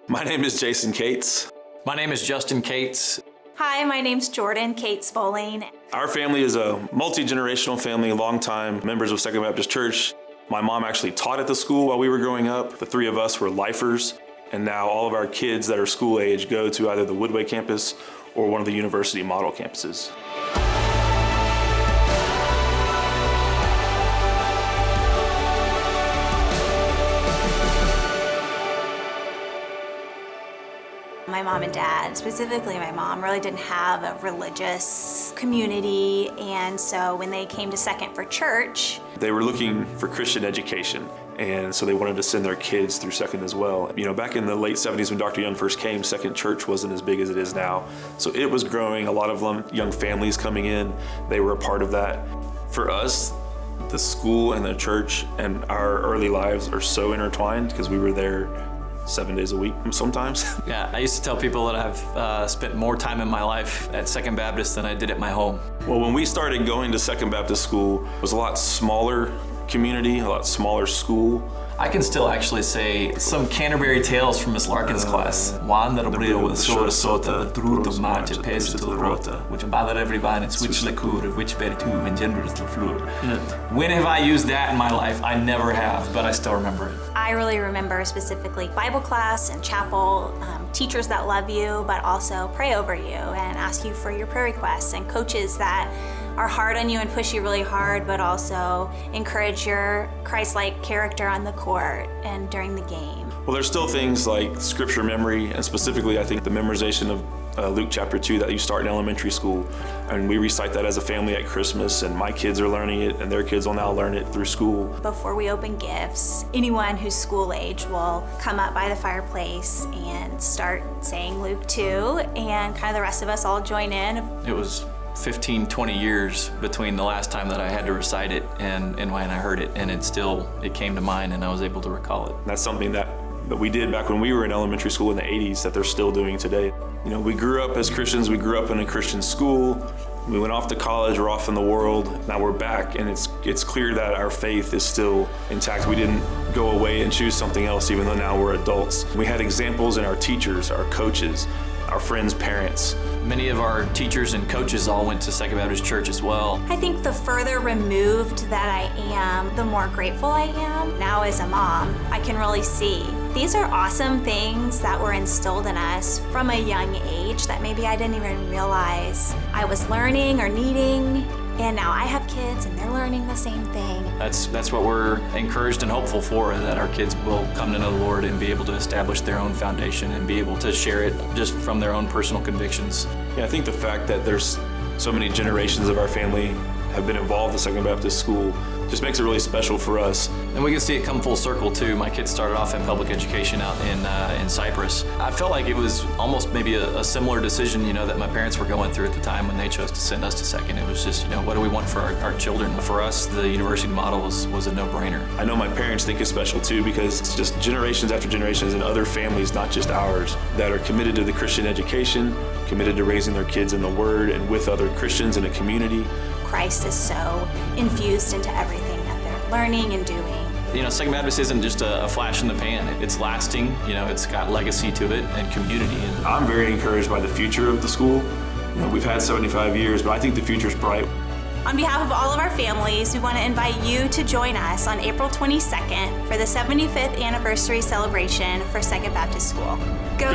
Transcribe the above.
My name is Jason Cates. My name is Justin Cates. Hi, my name's Jordan Cates Bowling. Our family is a multi-generational family, longtime members of Second Baptist Church. My mom actually taught at the school while we were growing up. The three of us were lifers, and now all of our kids that are school age go to either the Woodway campus or one of the university model campuses. My mom and dad, specifically my mom, really didn't have a religious community, and so when they came to Second for church, they were looking for Christian education, and so they wanted to send their kids through Second as well. You know, back in the late 70s when Dr. Young first came, Second Church wasn't as big as it is now. So it was growing, a lot of young families coming in, they were a part of that. For us, the school and the church and our early lives are so intertwined because we were there 7 days a week sometimes. Yeah, I used to tell people that I've spent more time in my life at Second Baptist than I did at my home. Well, when we started going to Second Baptist School, it was a lot smaller community, a lot smaller school. I can still actually say some Canterbury Tales from Miss Larkin's class. Juan del Rio with Sora Sota, Druto Marte, Peste to Rota, which bother everybody, which lecure, which virtu, engenders the fluid. When have I used that in my life? I never have, but I still remember it. I really remember specifically Bible class and chapel, teachers that love you, but also pray over you and ask you for your prayer requests, and coaches that are hard on you and push you really hard, but also encourage your Christ-like character on the court and during the game. Well, there's still things like scripture memory, and specifically I think the memorization of Luke chapter 2 that you start in elementary school. And we recite that as a family at Christmas, and my kids are learning it, and their kids will now learn it through school. Before we open gifts, anyone who's school age will come up by the fireplace and start saying Luke 2, and kind of the rest of us all join in. It was 15, 20 years between the last time that I had to recite it and when I heard it, and it came to mind and I was able to recall it. And that's something that we did back when we were in elementary school in the 80s that they're still doing today. You know, we grew up as Christians, we grew up in a Christian school, we went off to college, we're off in the world, now we're back, and it's clear that our faith is still intact. We didn't go away and choose something else even though now we're adults. We had examples in our teachers, our coaches, our friends' parents. Many of our teachers and coaches all went to Second Baptist Church as well. I think the further removed that I am, the more grateful I am. Now as a mom, I can really see these are awesome things that were instilled in us from a young age that maybe I didn't even realize I was learning or needing. And now I have kids and they're learning the same thing. That's what we're encouraged and hopeful for, that our kids will come to know the Lord and be able to establish their own foundation and be able to share it just from their own personal convictions. Yeah, I think the fact that there's so many generations of our family have been involved in Second Baptist School just makes it really special for us. And we can see it come full circle too. My kids started off in public education out in Cyprus. I felt like it was almost maybe a similar decision, that my parents were going through at the time when they chose to send us to Second. It was just, what do we want for our children? For us, the university model was a no-brainer. I know my parents think it's special too, because it's just generations after generations and other families, not just ours, that are committed to the Christian education, committed to raising their kids in the Word and with other Christians in a community. Christ is so infused into everything that they're learning and doing. Second Baptist isn't just a flash in the pan. It's lasting, it's got legacy to it and community. I'm very encouraged by the future of the school. We've had 75 years, but I think the future's bright. On behalf of all of our families, we want to invite you to join us on April 22nd for the 75th anniversary celebration for Second Baptist School. Go